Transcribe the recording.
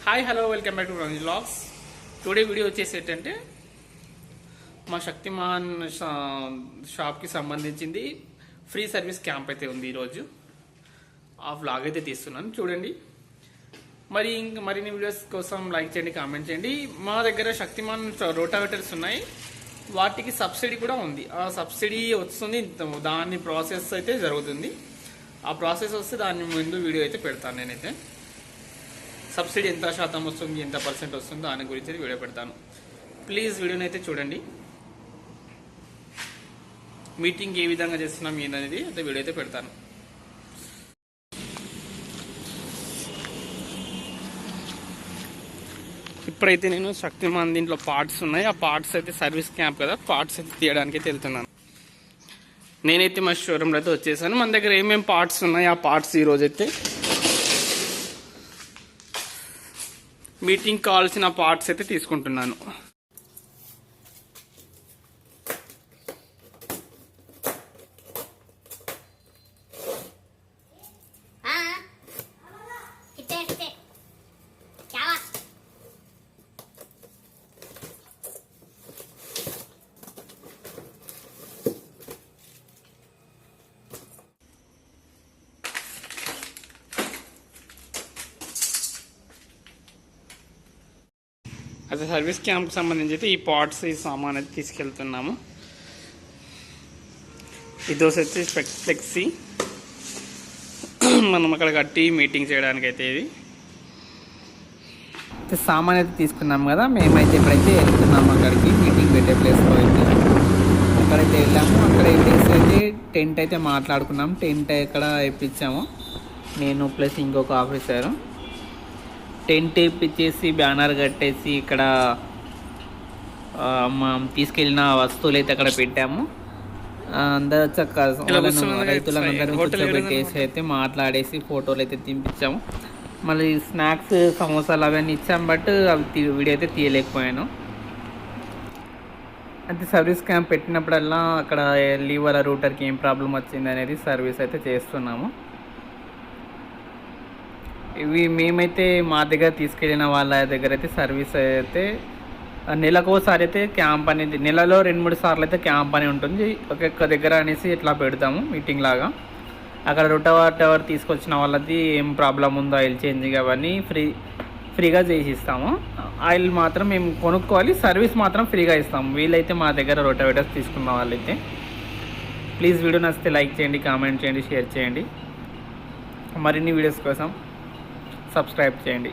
Hi hello welcome back to Ranji vlogs. Today video వచ్చేసి ఏంటంటే మా శక్తిమాన్ షాప్కి సంబంధించింది ఫ్రీ సర్వీస్ క్యాంప్ అయితే ఉంది. ఈరోజు ఆ వ్లాగ్ అయితే తీస్తున్నాను, చూడండి. మరిన్ని వీడియోస్ కోసం లైక్ చేయండి, కామెంట్ చేయండి. మా దగ్గర శక్తిమాన్ రోటావేటర్స్ ఉన్నాయి, వాటికి సబ్సిడీ కూడా ఉంది. ఆ సబ్సిడీ వస్తుంది, దాని ప్రాసెస్ అయితే జరుగుతుంది. ఆ ప్రాసెస్ వస్తే దాని ముందు వీడియో అయితే పెడతాను. నేనైతే సబ్సిడీ ఎంత శాతం వస్తుంది, ఎంత పర్సెంట్ వస్తుందో దాని గురించి వీడియో పెడతాను. ప్లీజ్ వీడియోని అయితే చూడండి. మీటింగ్ ఏ విధంగా చేస్తున్నాం ఏంటనేది అయితే వీడియో అయితే పెడతాను. ఇప్పుడైతే నేను శక్తిమాన్ దీంట్లో పార్ట్స్ ఉన్నాయి, ఆ పార్ట్స్ అయితే సర్వీస్ క్యాంప్ కదా, పార్ట్స్ అయితే తీయడానికి అయితే వెళ్తున్నాను. నేనైతే మా షోరూమ్లో అయితే వచ్చేసాను. మన దగ్గర ఏమేమి పార్ట్స్ ఉన్నాయి, ఆ పార్ట్స్ ఈరోజు అయితే మీటింగ్ కావాల్సిన పార్ట్స్ అయితే తీసుకుంటున్నాను. అదే సర్వీస్ క్యాంప్కి సంబంధించి అయితే ఈ పార్ట్స్, ఈ సామాన్ అయితే తీసుకెళ్తున్నాము. ఇది వచ్చి ఫ్లెక్సీ మనం అక్కడ కట్టి మీటింగ్ చేయడానికి అయితే ఇది సామాన్ అయితే తీసుకున్నాము కదా. మేమైతే ఇప్పుడైతే వెళ్తున్నాము అక్కడికి, మీటింగ్ పెట్టే ప్లేస్లో అయితే అక్కడైతే వెళ్ళాము. అక్కడ వెళ్ళేసి అయితే టెంట్ అయితే మాట్లాడుకున్నాము. టెంట్ ఎక్కడ వేయించాము, నేను ప్లస్ ఇంకొక ఆఫీసరు. టెంట్ వేయించేసి బ్యానర్ కట్టేసి ఇక్కడ తీసుకెళ్ళిన వస్తువులు అయితే అక్కడ పెట్టాము. అందరూ చక్కగా రైతులందరినీ కూర్చోబెట్టేసి అయితే మాట్లాడేసి ఫోటోలు అయితే తినిపించాము. మళ్ళీ స్నాక్స్, సమోసాలు అవన్నీ ఇచ్చాము, బట్ అవి వీడియో అయితే తీయలేకపోయాను. అయితే సర్వీస్ క్యాంప్ పెట్టినప్పుడల్లా అక్కడ లీవర్ రూటర్కి ఏం ప్రాబ్లం వచ్చింది అనేది సర్వీస్ అయితే చేస్తున్నాము. ఇవి మేమైతే మా దగ్గర తీసుకెళ్ళిన వాళ్ళ దగ్గర అయితే సర్వీస్ అయితే నెలకోసారి అయితే క్యాంప్ అనేది, నెలలో 2-3 సార్లు అయితే క్యాంప్ అని ఉంటుంది. ఒక్కొక్క దగ్గర అనేసి ఇట్లా పెడతాము మీటింగ్ లాగా. అక్కడ రోటావేటర్ తీసుకొచ్చిన వాళ్ళది ఏం ప్రాబ్లం ఉందో ఆయిల్ చేంజింగ్ అవన్నీ ఫ్రీగా చేసి ఇస్తాము. ఆయిల్ మాత్రం మేము కొనుక్కోవాలి, సర్వీస్ మాత్రం ఫ్రీగా ఇస్తాము. వీళ్ళైతే మా దగ్గర రోటావేటర్స్ తీసుకున్న వాళ్ళైతే. ప్లీజ్ వీడియో నచ్చితే లైక్ చేయండి, కామెంట్ చేయండి, షేర్ చేయండి. మరిన్ని వీడియోస్ కోసం సబ్స్క్రైబ్ చేయండి.